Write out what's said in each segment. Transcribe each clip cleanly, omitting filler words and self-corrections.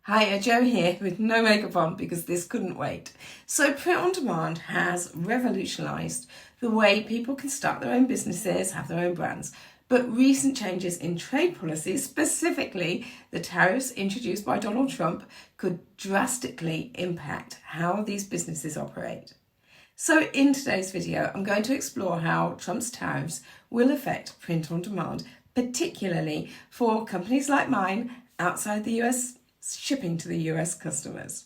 Hiya, Joe here with no makeup on because this couldn't wait. So print on demand has revolutionised the way people can start their own businesses, have their own brands. But recent changes in trade policies, specifically the tariffs introduced by Donald Trump, could drastically impact how these businesses operate. So in today's video, I'm going to explore how Trump's tariffs will affect print on demand, particularly for companies like mine outside the US, shipping to the US customers.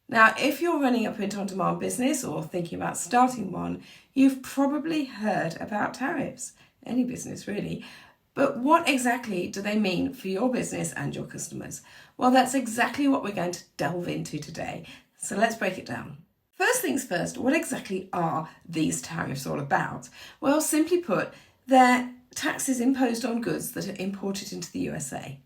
Now, if you're running a print-on-demand business or thinking about starting one, you've probably heard about tariffs. Any business really. But what exactly do they mean for your business and your customers? Well, that's exactly what we're going to delve into today. So let's break it down. First things first, what exactly are these tariffs all about? Well, simply put, they're taxes imposed on goods that are imported into the USA.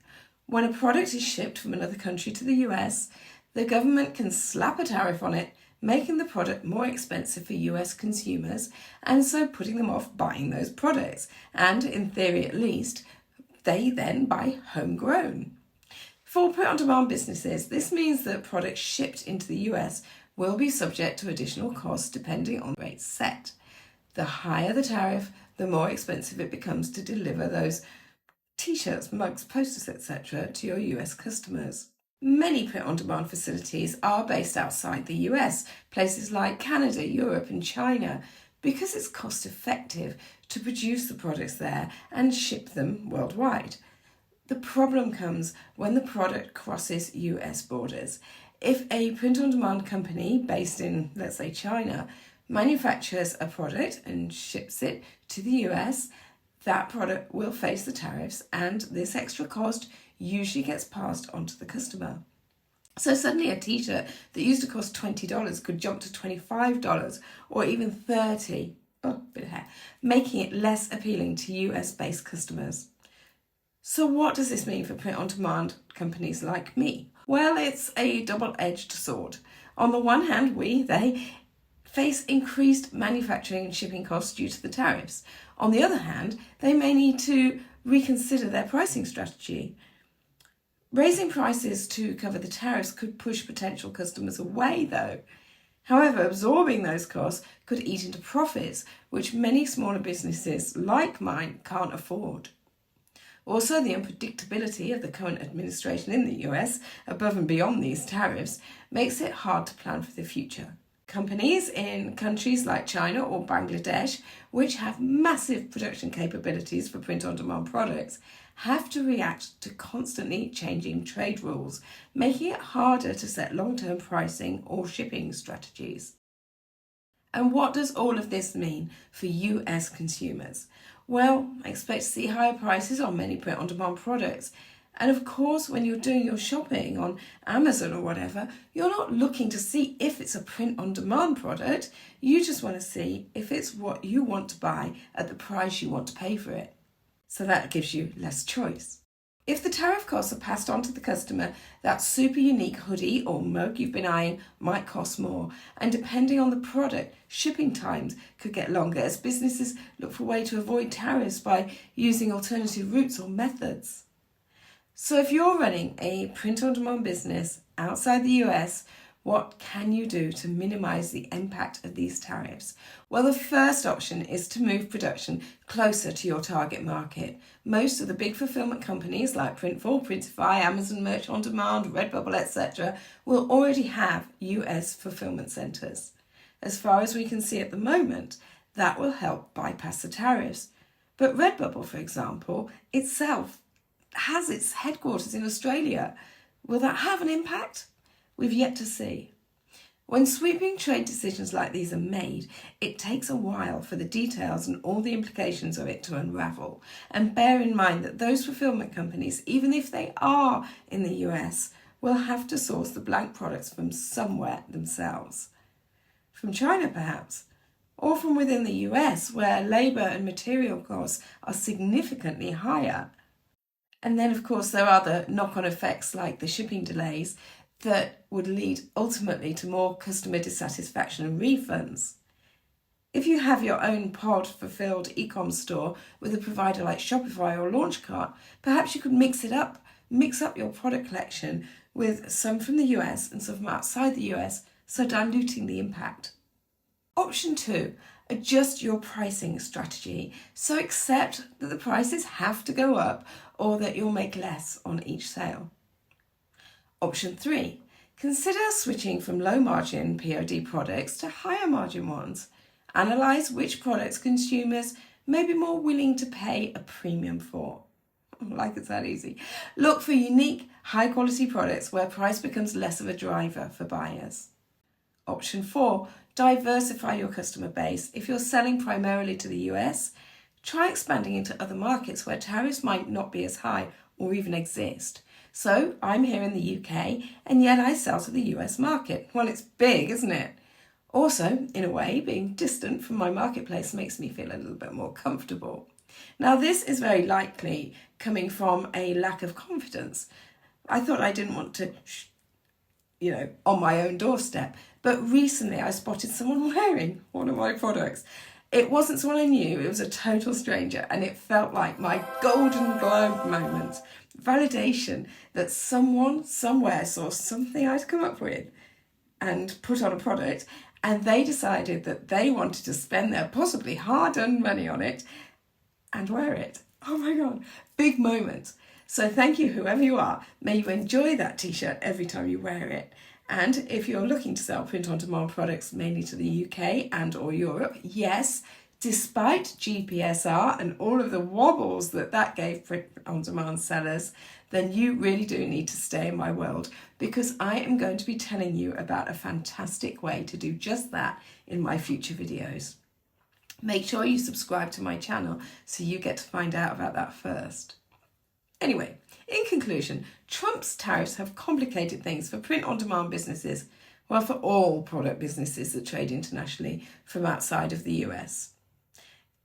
When a product is shipped from another country to the US, the government can slap a tariff on it, making the product more expensive for US consumers and so putting them off buying those products. And in theory at least, they then buy homegrown. For print-on-demand businesses, this means that products shipped into the US will be subject to additional costs depending on the rates set. The higher the tariff, the more expensive it becomes to deliver those t-shirts, mugs, posters, etc. to your US customers. Many print-on-demand facilities are based outside the US, places like Canada, Europe and China, because it's cost-effective to produce the products there and ship them worldwide. The problem comes when the product crosses US borders. If a print-on-demand company based in, let's say, China, manufactures a product and ships it to the US, that product will face the tariffs and this extra cost usually gets passed on to the customer. So suddenly a t-shirt that used to cost $20 could jump to $25 or even $30, making it less appealing to US-based customers. So what does this mean for print-on-demand companies like me? Well, it's a double-edged sword. On the one hand, they face increased manufacturing and shipping costs due to the tariffs. On the other hand, they may need to reconsider their pricing strategy. Raising prices to cover the tariffs could push potential customers away, though. However, absorbing those costs could eat into profits, which many smaller businesses like mine can't afford. Also, the unpredictability of the current administration in the US, above and beyond these tariffs, makes it hard to plan for the future. Companies in countries like China or Bangladesh, which have massive production capabilities for print-on-demand products, have to react to constantly changing trade rules, making it harder to set long-term pricing or shipping strategies. And what does all of this mean for US consumers? Well, I expect to see higher prices on many print-on-demand products. And of course, when you're doing your shopping on Amazon or whatever, you're not looking to see if it's a print-on-demand product. You just want to see if it's what you want to buy at the price you want to pay for it. So that gives you less choice. If the tariff costs are passed on to the customer, that super unique hoodie or mug you've been eyeing might cost more. And depending on the product, shipping times could get longer as businesses look for a way to avoid tariffs by using alternative routes or methods. So if you're running a print-on-demand business outside the US, what can you do to minimize the impact of these tariffs? Well, the first option is to move production closer to your target market. Most of the big fulfillment companies like Printful, Printify, Amazon Merch on Demand, Redbubble, etc. will already have US fulfillment centers. As far as we can see at the moment, that will help bypass the tariffs. But Redbubble, for example, itself has its headquarters in Australia. Will that have an impact? We've yet to see. When sweeping trade decisions like these are made, it takes a while for the details and all the implications of it to unravel. And bear in mind that those fulfillment companies, even if they are in the US, will have to source the blank products from somewhere themselves. From China, perhaps, or from within the US, where labour and material costs are significantly higher. And then, of course, there are the knock-on effects like the shipping delays that would lead ultimately to more customer dissatisfaction and refunds. If you have your own pod-fulfilled e-com store with a provider like Shopify or Launchcart, perhaps you could mix up your product collection with some from the US and some from outside the US, so diluting the impact. Option 2, adjust your pricing strategy. So accept that the prices have to go up or that you'll make less on each sale. Option 3, consider switching from low margin POD products to higher margin ones. Analyse which products consumers may be more willing to pay a premium for. Like it's that easy. Look for unique, high quality products where price becomes less of a driver for buyers. Option 4, diversify your customer base. If you're selling primarily to the US, try expanding into other markets where tariffs might not be as high or even exist. So I'm here in the UK and yet I sell to the US market. Well, it's big, isn't it? Also, in a way, being distant from my marketplace makes me feel a little bit more comfortable. Now, this is very likely coming from a lack of confidence. I thought I didn't want to, on my own doorstep. But recently I spotted someone wearing one of my products. It wasn't someone I knew, it was a total stranger, and it felt like my golden globe moment. Validation that someone somewhere saw something I'd come up with and put on a product, and they decided that they wanted to spend their possibly hard-earned money on it and wear it. Oh my God, big moment. So thank you, whoever you are. May you enjoy that t-shirt every time you wear it. And if you're looking to sell print-on-demand products mainly to the UK and or Europe, yes, despite GPSR and all of the wobbles that gave print-on-demand sellers, then you really do need to stay in my world, because I am going to be telling you about a fantastic way to do just that in my future videos. Make sure you subscribe to my channel so you get to find out about that first. Anyway, in conclusion, Trump's tariffs have complicated things for print-on-demand businesses, well, for all product businesses that trade internationally from outside of the US.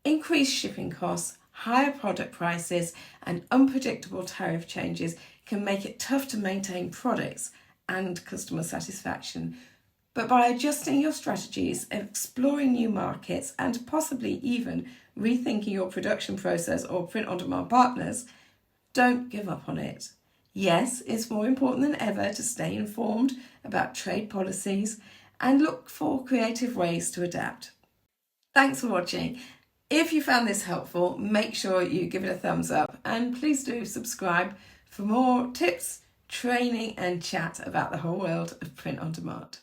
Increased shipping costs, higher product prices, and unpredictable tariff changes can make it tough to maintain products and customer satisfaction. But by adjusting your strategies, exploring new markets, and possibly even rethinking your production process or print-on-demand partners, don't give up on it. Yes, it's more important than ever to stay informed about trade policies and look for creative ways to adapt. Thanks for watching. If you found this helpful, make sure you give it a thumbs up, and please do subscribe for more tips, training and chat about the whole world of print on demand.